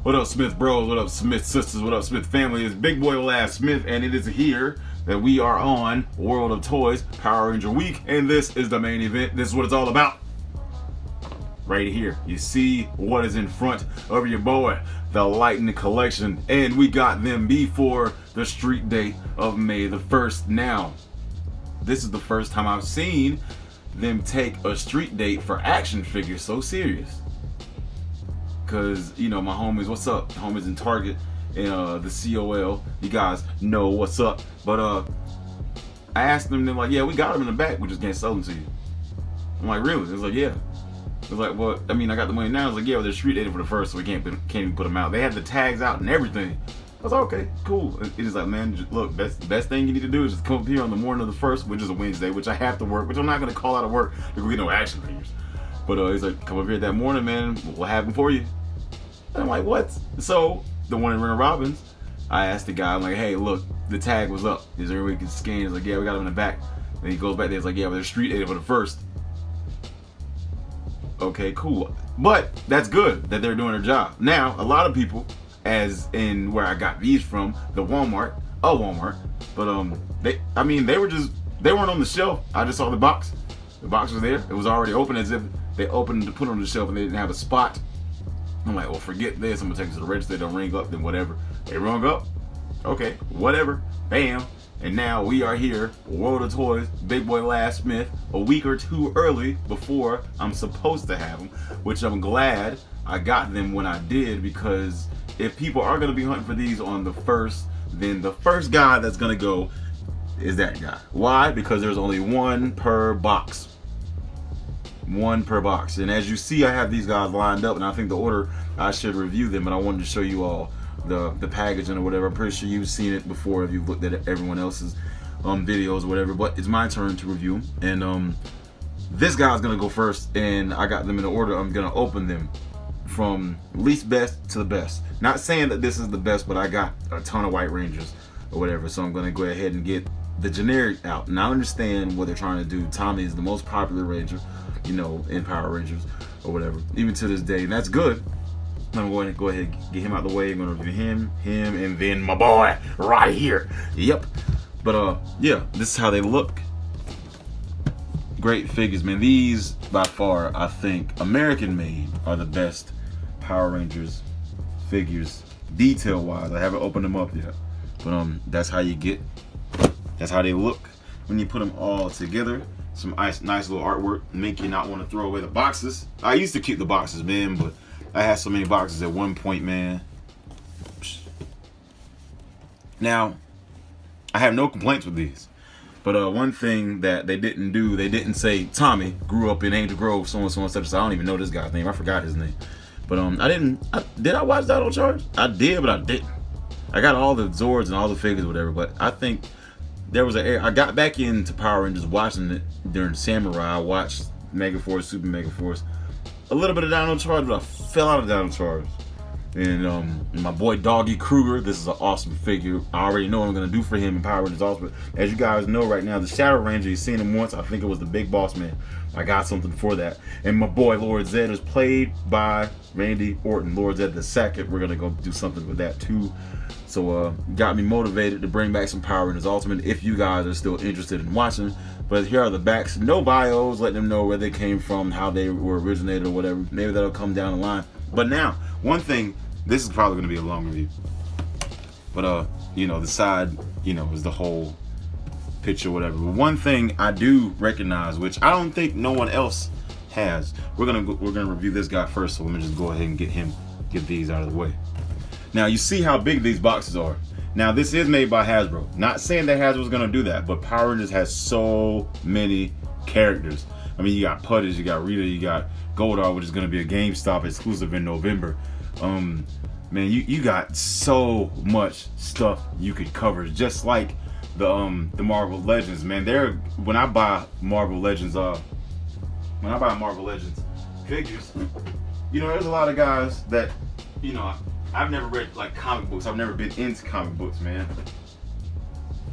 What up, Smith bros? What up, Smith sisters? What up, Smith family? It's Big Boy Last Smith, and it is here that we are on World of Toys Power Ranger Week, and this is the main event. This is what it's all about. Right here, you see what is in front of your boy, the Lightning Collection, and we got them before the street date of May the 1st. Now, this is the first time I've seen them take a street date for action figures so serious. Cause you know my homies, what's up? Homies in Target and the COL, you guys know what's up. But I asked them, they're like, yeah, we got them in the back, we just can't sell them to you. I'm like, really? It was like, yeah. It was like, well, I mean, I got the money now. I was like, yeah, well, they're street dated for the first, so we can't even put them out. They had the tags out and everything. I was like, okay, cool. It is like, man, just, look, best thing you need to do is just come up here on the morning of the 1st, which is a Wednesday, which I have to work, which I'm not gonna call out of work to go get no action figures. But he's like, come up here that morning, man. We'll have them for you. And I'm like, what? So the one in Renner Robbins, I asked the guy, I'm like, hey, look, the tag was up. Is there a way we can scan? He's like, yeah, we got them in the back. And he goes back there. He's like, yeah, but they're street dated for the 1st. Okay, cool. But that's good that they're doing their job. Now, a lot of people, as in where I got these from, the Walmart, but they weren't on the shelf. I just saw the box. The box was there. It was already open, as if they opened to put on the shelf and they didn't have a spot. I'm like, well, forget this. I'm gonna take it to the register. They'll ring up, then whatever. They rung up. Okay, whatever. Bam. And now we are here, World of Toys, Big Boy Last Smith, a week or two early before I'm supposed to have them, which I'm glad I got them when I did, because if people are gonna be hunting for these on the 1st, then the first guy that's gonna go is that guy. Why? Because there's only one per box. One per box. And as you see, I have these guys lined up, and I think the order I should review them, but I wanted to show you all the packaging or whatever. I'm pretty sure you've seen it before if you've looked at everyone else's videos or whatever, but it's my turn to review them. And this guy's gonna go first, and I got them in the order. I'm gonna open them from least best to the best. Not saying that this is the best, but I got a ton of White Rangers or whatever, so I'm gonna go ahead and get the generic out. And I understand what they're trying to do. Tommy is the most popular Ranger, you know, in Power Rangers or whatever, even to this day, and that's good. I'm going to go ahead and get him out of the way. I'm going to review him, and then my boy right here. Yep. But yeah, this is how they look. Great figures, man. These, by far, I think, American made, are the best Power Rangers figures, detail-wise. I haven't opened them up yet. But that's how you get, that's how they look when you put them all together. Some nice little artwork, make you not want to throw away the boxes. I used to keep the boxes, man, but I had so many boxes at one point, man. Now, I have no complaints with these. But one thing that they didn't do, they didn't say Tommy grew up in Angel Grove, so and so and such. I don't even know this guy's name. I forgot his name. But did I watch that on Charge? I did, but I didn't. I got all the Zords and all the figures or whatever, but I think there was I got back into Power Rangers watching it during Samurai. I watched Mega Force, Super Mega Force, a little bit of Dino Charge, but I fell out of Dino Charge. And my boy Doggy Kruger, this is an awesome figure. I already know what I'm gonna do for him in Power Rangers also. But as you guys know right now, the Shadow Ranger, you've seen him once. I think it was the Big Boss Man. I got something for that. And my boy Lord Zed is played by Randy Orton. Lord Zed the second. We're gonna go do something with that too. So got me motivated to bring back some Power Rangers Ultimate if you guys are still interested in watching. But here are the backs. No bios, letting them know where they came from, how they were originated or whatever. Maybe that'll come down the line. But now, one thing, this is probably going to be a long review. But you know, the side, you know, is the whole picture, whatever. But one thing I do recognize, which I don't think no one else has. We're gonna review this guy first, so let me just go ahead and get these out of the way. Now you see how big these boxes are. Now this is made by Hasbro. Not saying that Hasbro's gonna do that, but Power Rangers has so many characters. I mean, you got Putters, you got Rita, you got Goldar, which is gonna be a GameStop exclusive in November. Man, you got so much stuff you could cover, just like the Marvel Legends, man. When I buy Marvel Legends figures, you know, there's a lot of guys that, you know, I've never read like comic books. I've never been into comic books, man.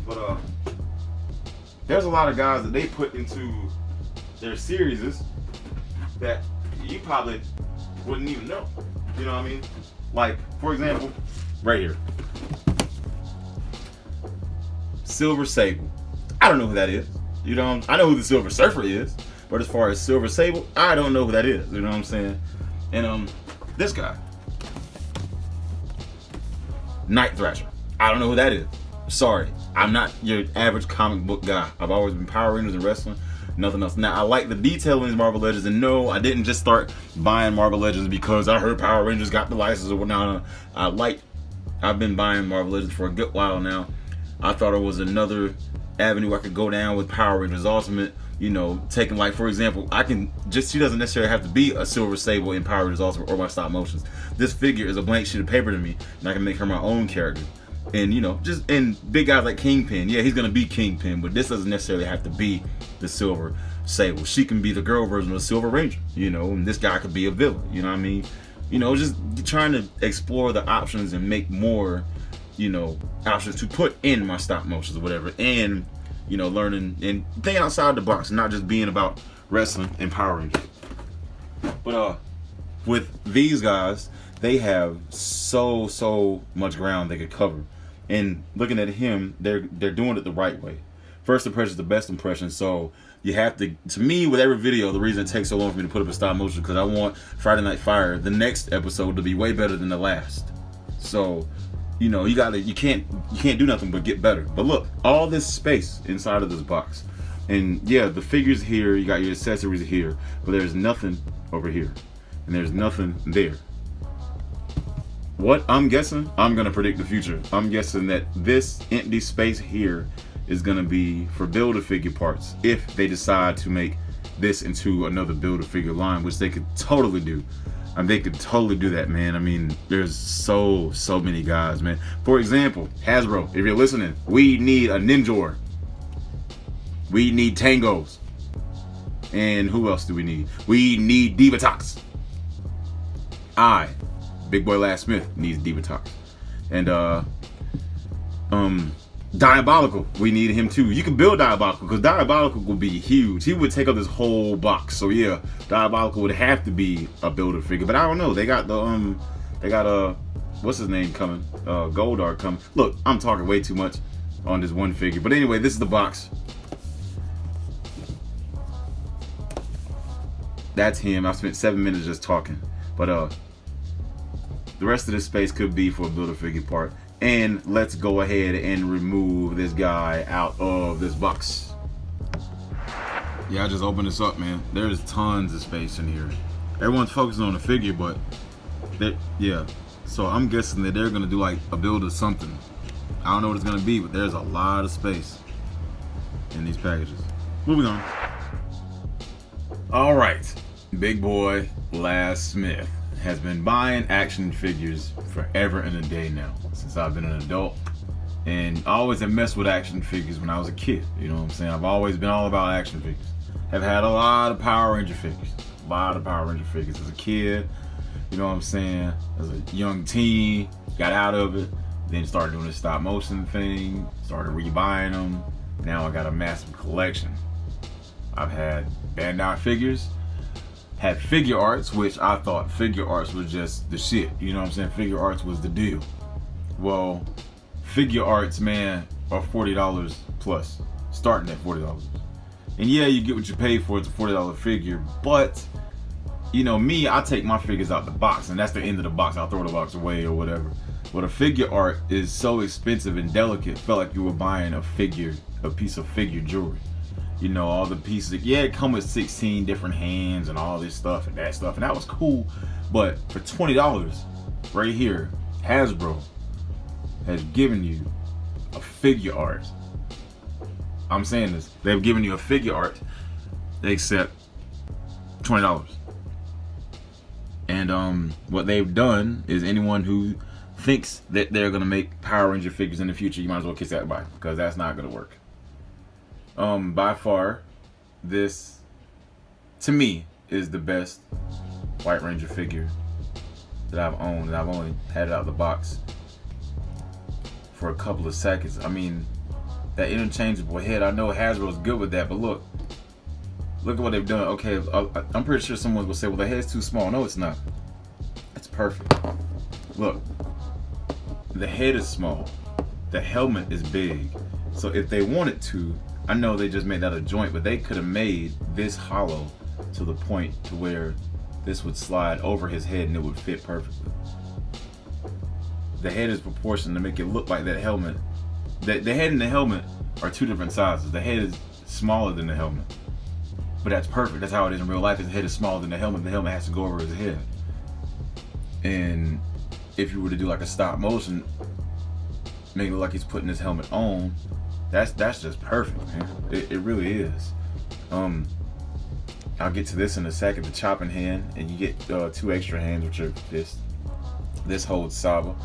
But there's a lot of guys that they put into their series that you probably wouldn't even know. You know what I mean? Like, for example, right here. Silver Sable. I don't know who that is. You know, I know who the Silver Surfer is, but as far as Silver Sable, I don't know who that is. You know what I'm saying? And this guy, Night Thrasher. I don't know who that is. Sorry, I'm not your average comic book guy. I've always been Power Rangers and wrestling, nothing else. Now I like the detail in these Marvel Legends, and no, I didn't just start buying Marvel Legends because I heard Power Rangers got the license or whatnot. I've been buying Marvel Legends for a good while now. I thought it was another avenue I could go down with Power Rangers Ultimate. You know, taking, like, for example, she doesn't necessarily have to be a Silver Sable in Power Rangers Ultimate or my stop motions. This figure is a blank sheet of paper to me, and I can make her my own character. And, you know, and big guys like Kingpin, yeah, he's gonna be Kingpin, but this doesn't necessarily have to be the Silver Sable. She can be the girl version of the Silver Ranger, you know, and this guy could be a villain, you know what I mean? You know, just trying to explore the options and make more, you know, options to put in my stop motions or whatever, and, you know, learning and thinking outside the box, not just being about wrestling and Power Rangers. But with these guys, they have so much ground they could cover. And looking at him, they're doing it the right way. First impression is the best impression, so you have to me, with every video, the reason it takes so long for me to put up a stop motion, because I want Friday Night Fire, the next episode, to be way better than the last. So, you know, you can't do nothing but get better. But look, all this space inside of this box. And yeah, the figures here, you got your accessories here, but there's nothing over here. And there's nothing there. What I'm guessing, I'm gonna predict the future. I'm guessing that this empty space here is gonna be for Build-A-Figure parts, if they decide to make this into another Build-A-Figure line, which they could totally do. They could totally do that, man. I mean, there's so many guys, man. For example, Hasbro, if you're listening, we need a Ninjor. We need Tangos. And who else do we need? We need Divatox. Big Boy Last Smith needs Divatox. And Diabolical, we need him too. You can build Diabolical, because Diabolical will be huge. He would take up this whole box. So yeah, Diabolical would have to be a Build-A-Figure. But I don't know. They got what's his name coming? Goldar coming. Look, I'm talking way too much on this one figure. But anyway, this is the box. That's him. I spent 7 minutes just talking. But the rest of this space could be for a Build-A-Figure part. And let's go ahead and remove this guy out of this box. Yeah, I just opened this up, man. There's tons of space in here. Everyone's focusing on the figure, but yeah. So I'm guessing that they're gonna do like a build of something. I don't know what it's gonna be, but there's a lot of space in these packages. Moving on. All right, Big Boy Last Smith has been buying action figures forever and a day now, since I've been an adult. And I always have messed with action figures when I was a kid, you know what I'm saying? I've always been all about action figures. Have had a lot of Power Ranger figures. A lot of Power Ranger figures as a kid, you know what I'm saying? As a young teen, got out of it, then started doing the stop motion thing, started rebuying them. Now I got a massive collection. I've had Bandai figures, had figure arts, which I thought figure arts was just the shit. You know what I'm saying? Figure arts was the deal. Well, figure arts, man, are $40 plus, starting at $40. And yeah, you get what you pay for. It's a $40 figure, but you know me, I take my figures out the box, and that's the end of the box. I'll throw the box away or whatever. But a figure art is so expensive and delicate. Felt like you were buying a piece of figure jewelry. You know, all the pieces, yeah, it come with 16 different hands and all this stuff and that was cool. But for $20 right here, Hasbro has given you a figure art. I'm saying this, they've given you a figure art. They accept $20. And what they've done is, anyone who thinks that they're gonna make Power Ranger figures in the future, you might as well kiss that bye, because that's not gonna work. By far, this, to me, is the best White Ranger figure that I've owned, and I've only had it out of the box for a couple of seconds. I mean, that interchangeable head, I know Hasbro's good with that, but look at what they've done. Okay, I'm pretty sure someone will say, well, the head's too small. No, it's not. It's perfect. Look, the head is small, the helmet is big. So if they wanted to, I know they just made that a joint, but they could have made this hollow to the point to where this would slide over his head and it would fit perfectly. The head is proportioned to make it look like that helmet. The head and the helmet are two different sizes. The head is smaller than the helmet, but that's perfect. That's how it is in real life. His head is smaller than the helmet. The helmet has to go over his head. And if you were to do like a stop motion, make it look like he's putting his helmet on, that's just perfect, man. It really is. I'll get to this in a second. The chopping hand, and you get 2 extra hands, which are this. This holds Saba,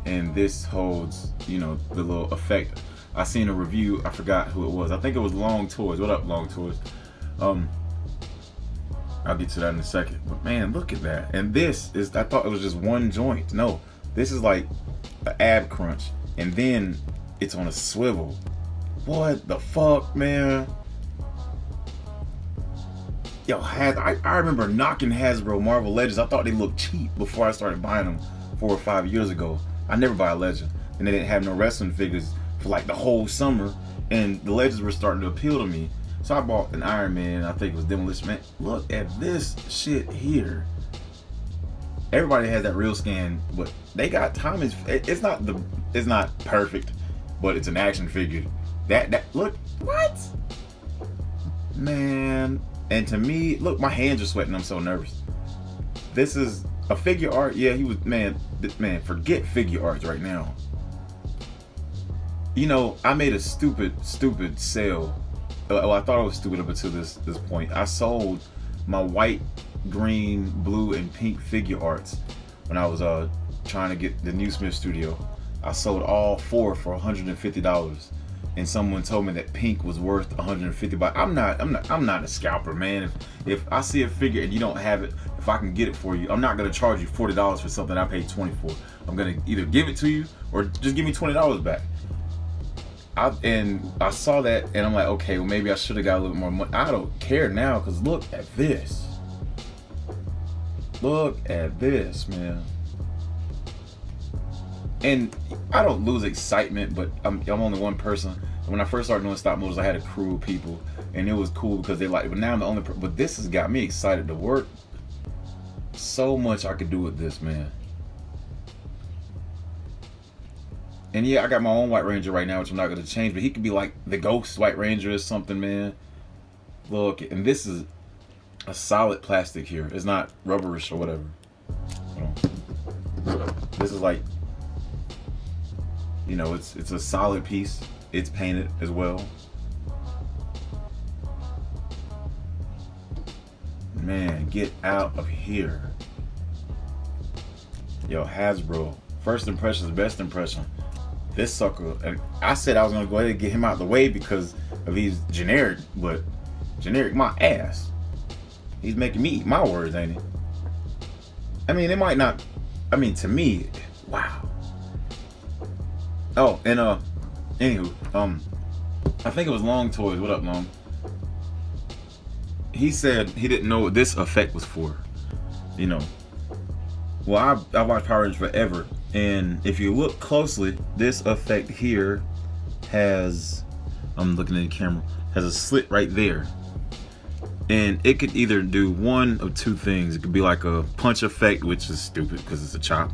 and this holds, you know, the little effect. I seen a review. I forgot who it was. I think it was Long Toys. What up, Long Toys? I'll get to that in a second. But man, look at that. And this is, I thought it was just one joint. No, this is like an ab crunch, and then it's on a swivel. What the fuck, man? Yo, I remember knocking Hasbro Marvel Legends. I thought they looked cheap before I started buying them 4 or 5 years ago. I never buy a Legend, and they didn't have no wrestling figures for like the whole summer, and the Legends were starting to appeal to me. So I bought an Iron Man. I think it was Demolition Man. Look at this shit here. Everybody has that real scan, but they got Tommy's. It's not perfect, but it's an action figure. That look, what? Man. And to me, look, my hands are sweating. I'm so nervous. This is a figure art. Yeah, he was, man, forget figure arts right now. You know, I made a stupid sale. Well, I thought I was stupid up until this point. I sold my white, green, blue, and pink figure arts when I was trying to get the New Smith Studio. I sold all 4 for $150. And someone told me that pink was worth $150. But I'm not a scalper, man. If I see a figure and you don't have it, if I can get it for you, I'm not gonna charge you $40 for something I paid $20 for. I'm gonna either give it to you or just give me $20 back. I saw that and I'm like, okay, well maybe I should have got a little more money. I don't care now, because look at this. Look at this, man. And I don't lose excitement, but I'm only one person. When I first started doing stop motions, I had a crew of people, and it was cool because they liked it. But now I'm the only but this has got me excited to work. So much I could do with this, man. And yeah, I got my own White Ranger right now, which I'm not going to change, but he could be like the Ghost White Ranger or something, man. Look, and this is a solid plastic here. It's not rubberish or whatever. This is like, you know, it's a solid piece. It's painted as well. Man, get out of here. Yo, Hasbro. First impression is best impression. This sucker, and I said I was gonna go ahead and get him out of the way because of he's generic, but generic my ass. He's making me eat my words, ain't he? I mean, it might not, I mean, to me, wow. Oh, and anywho, I think it was Long Toys. What up, Long? He said he didn't know what this effect was for. You know, well, I watched Power Rangers forever, and if you look closely, this effect here has, I'm looking at the camera, has a slit right there. And it could either do one of two things. It could be like a punch effect, which is stupid because it's a chop.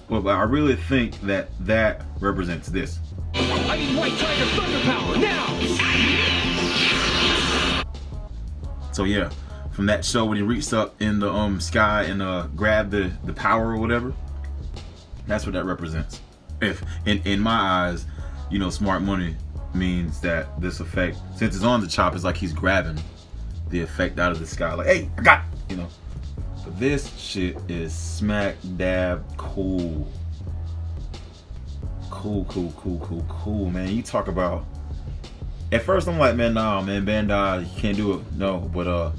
Well, but I really think that that represents this. I need White Tiger Thunder Power now! So yeah, from that show when he reached up in the sky and grabbed the power or whatever, that's what that represents. If in my eyes, you know, smart money means that this effect, since it's on the chop, it's like he's grabbing the effect out of the sky, like, hey, I got it, you know. But this shit is smack dab cool. Cool, man. You talk about, at first I'm like, man, nah, man, Bandai, you can't do it. No, but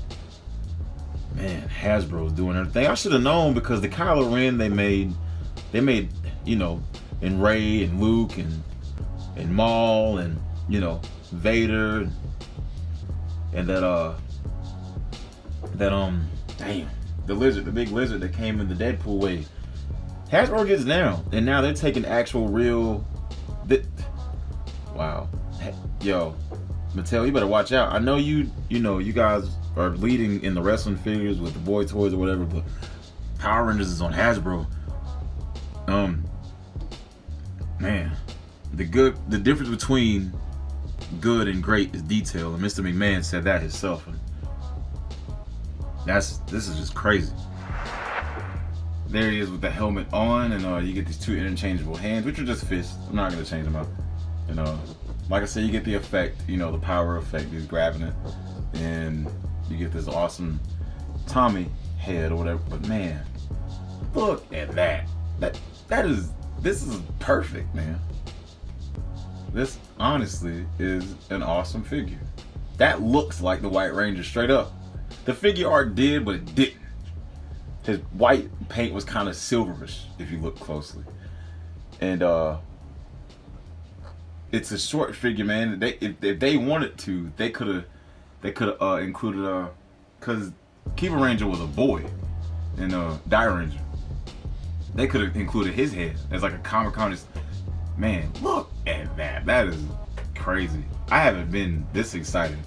man, Hasbro's doing everything. I should have known, because the Kylo Ren they made, you know, and Rey and Luke and Maul and, you know, Vader and that Damn. The lizard, the big lizard that came in the Deadpool wave. Hasbro gets down, and now they're taking actual real. Wow, yo, Mattel, you better watch out. I know you know you guys are leading in the wrestling figures with the boy toys or whatever, but Power Rangers is on Hasbro. Man, the difference between good and great is detail, and Mr. McMahon said that himself. And this is just crazy. There he is with the helmet on, and you get these two interchangeable hands, which are just fists. I'm not gonna change them up. Like I said, you get the effect, the power effect. He's grabbing it, and you get this awesome Tommy head or whatever. But man, look at that. This is perfect, man. This honestly is an awesome figure. That looks like the White Ranger straight up. The figure art did, but it didn't. His white paint was kind of silverish if you look closely, and it's a short figure, man. If they wanted to, they could have included because Kiva Ranger was a boy, and Die Ranger. They could have included his head as like a Comic-Con. Man, look at that. That is crazy. I haven't been this excited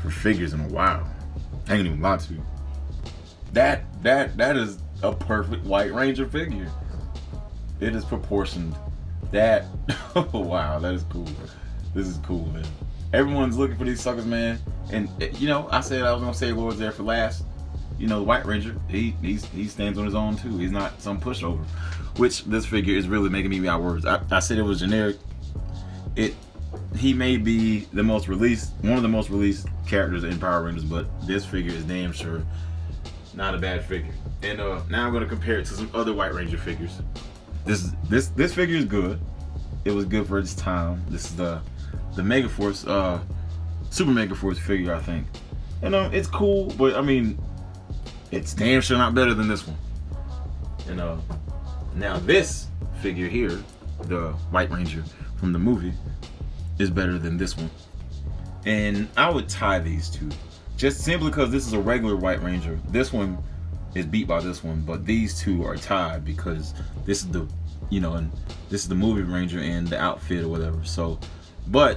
for figures in a while. I ain't even lie to you. That is a perfect White Ranger figure. It is proportioned. Oh wow, that is cool. This is cool, man. Everyone's looking for these suckers, man. And I said I was gonna say Lord's there for last. The White Ranger, he stands on his own too. He's not some pushover, which this figure is really making me out words. I said it was generic. He may be one of the most released characters in Power Rangers, but this figure is damn sure not a bad figure. And now I'm gonna compare it to some other White Ranger figures. This figure is good. It was good for its time. This is the Megaforce, Super Megaforce figure, I think. And it's cool, but I mean, it's damn sure not better than this one. And now this figure here, the White Ranger from the movie, is better than this one. And I would tie these two, just simply because this is a regular White Ranger. This one is beat by this one, but these two are tied because this is the, and this is the movie Ranger and the outfit or whatever. So, but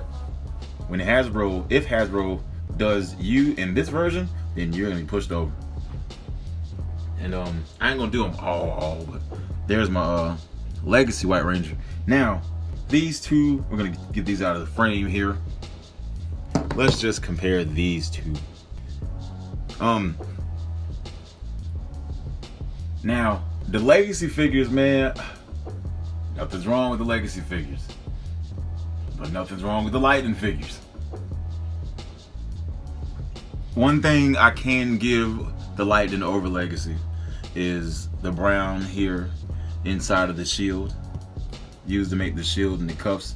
when if Hasbro does you in this version, then you're gonna be pushed over. And I ain't gonna do them all, but there's my Legacy White Ranger. Now, these two, we're gonna get these out of the frame here. Let's just compare these two. Now, the Legacy figures, man, nothing's wrong with the Legacy figures. But nothing's wrong with the Lightning figures. One thing I can give the Lightning over Legacy is the brown here inside of the shield, used to make the shield and the cuffs,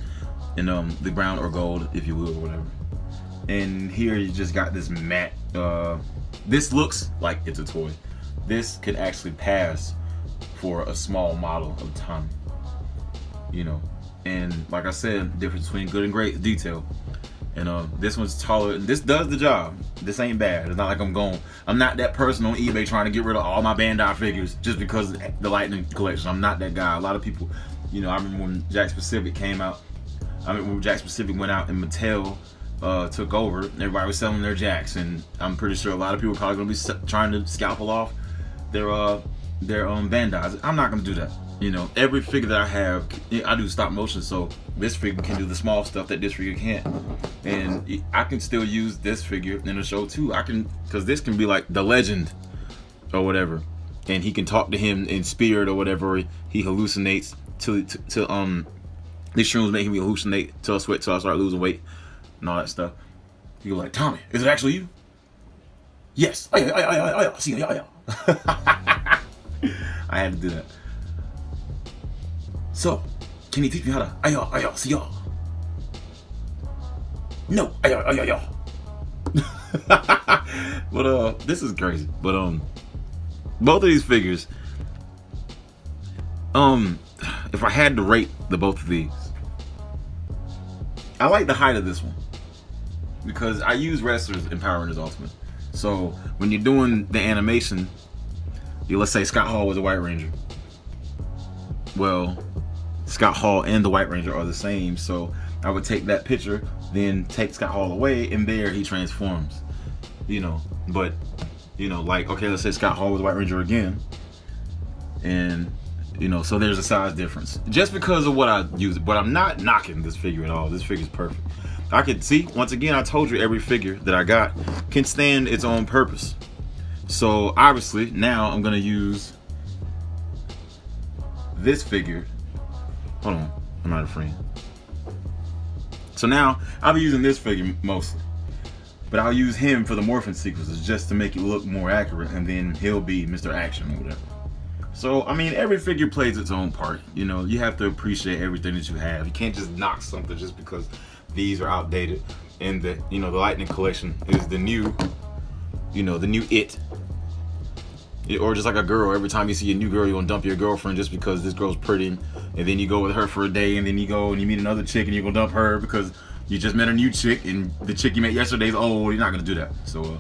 and the brown or gold, if you will, or whatever. And here you just got this matte. This looks like it's a toy. This could actually pass for a small model of Tommy. And like I said, the difference between good and great is detail. And this one's taller, and this does the job. This ain't bad. It's not like I'm not that person on eBay trying to get rid of all my Bandai figures just because of the Lightning collection. I'm not that guy. A lot of people, I remember when Jakks Pacific came out. When Jakks Pacific went out and Mattel took over, everybody was selling their Jakks, and I'm pretty sure a lot of people are probably gonna be trying to scalpel off their Bandais. I'm not gonna do that. Every figure that I have, I do stop motion, so this figure can do the small stuff that this figure can't, and I can still use this figure in the show too. Because this can be like the Legend or whatever, and he can talk to him in spirit or whatever. He hallucinates till these shrooms make him hallucinate till I start losing weight and all that stuff. You go like, Tommy, is it actually you? Yes. See, I had to do that. So, can you teach me how to see y'all? No, But this is crazy. But both of these figures, if I had to rate both of these, I like the height of this one because I use wrestlers in Power Rangers Ultimate. So when you're doing the animation, let's say Scott Hall was a White Ranger. Well, Scott Hall and the White Ranger are the same, so I would take that picture, then take Scott Hall away, and there he transforms. But like, okay, let's say Scott Hall was White Ranger again, and so there's a size difference just because of what I use. But I'm not knocking this figure at all. This figure's perfect. I could see, once again, I told you every figure that I got can stand its own purpose. So obviously now I'm gonna use this figure. Hold on, I'm not a friend. So now I'll be using this figure mostly, but I'll use him for the morphin sequences just to make it look more accurate, and then he'll be Mr. Action or whatever. So I mean, every figure plays its own part. You have to appreciate everything that you have. You can't just knock something just because these are outdated. And the Lightning Collection is the new, the new it. Or just like a girl, every time you see a new girl, you're gonna dump your girlfriend just because this girl's pretty, and then you go with her for a day, and then you go and you meet another chick and you're gonna dump her because you just met a new chick, and the chick you met yesterday is old. You're not gonna do that. So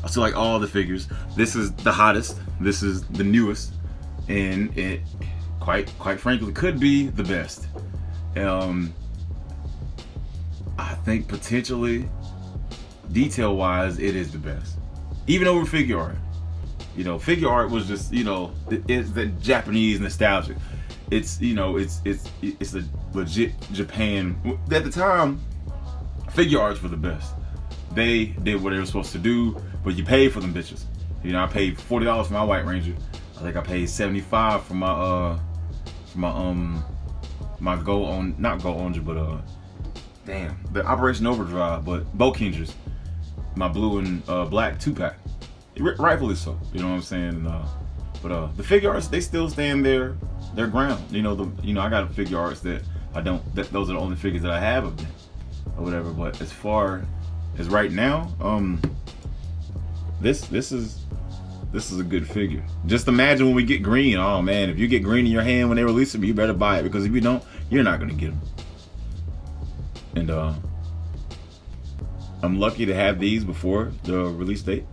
I still like all the figures. This is the hottest. This is the newest, and it quite frankly could be the best. I think potentially, detail wise, it is the best, even over figure art. Figure art was just, it's the Japanese nostalgia. It's a legit Japan. At the time, figure arts were the best. They did what they were supposed to do, but you paid for them bitches. I paid $40 for my White Ranger. I think I paid $75 for my my not Go Onger, but the Operation Overdrive, but Bokingers, my blue and black 2-pack. Rightfully so, you know what I'm saying. But the figure arts, they still stand their ground. I got figure arts that those are the only figures that I have of them or whatever. But as far as right now, this is a good figure. Just imagine when we get green. Oh man, if you get green in your hand when they release them, you better buy it, because if you don't, you're not gonna get them. And I'm lucky to have these before the release date.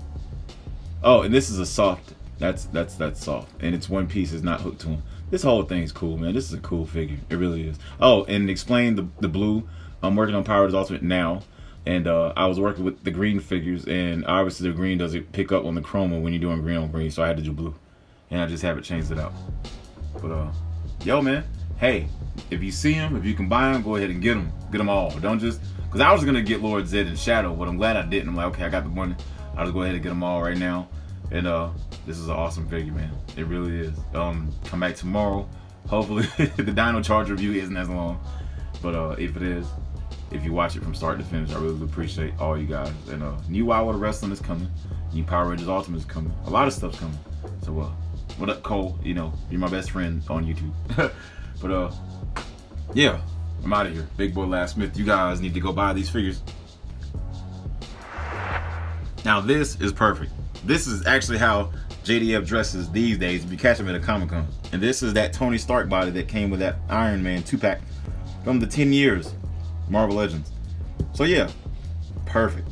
Oh, and this is a soft. That's soft, and it's one piece. It's not hooked to them. This whole thing is cool, man. This is a cool figure. It really is. Oh, and explain the blue. I'm working on Power Rangers Ultimate now, and I was working with the green figures, and obviously the green doesn't pick up on the chroma when you're doing green on green, so I had to do blue, and I just haven't changed it out. But yo, man, hey, if you see them, if you can buy them, go ahead and get them all. Don't just, because I was gonna get Lord Zed and Shadow, but I'm glad I didn't. I'm like, okay, I got the money. I'll just go ahead and get them all right now. And this is an awesome figure, man. It really is. Come back tomorrow. Hopefully the Dino Charge review isn't as long, but if it is, if you watch it from start to finish, I really would appreciate all you guys. And new Wild Water Wrestling is coming. New Power Rangers Ultimate is coming. A lot of stuff's coming. So what up, Cole? You're my best friend on YouTube. But yeah, I'm out of here. Big Boy Last Smith. You guys need to go buy these figures. Now this is perfect. This is actually how JDF dresses these days if you catch him at a Comic-Con. And this is that Tony Stark body that came with that Iron Man 2-pack from the 10 years Marvel Legends. So yeah, perfect.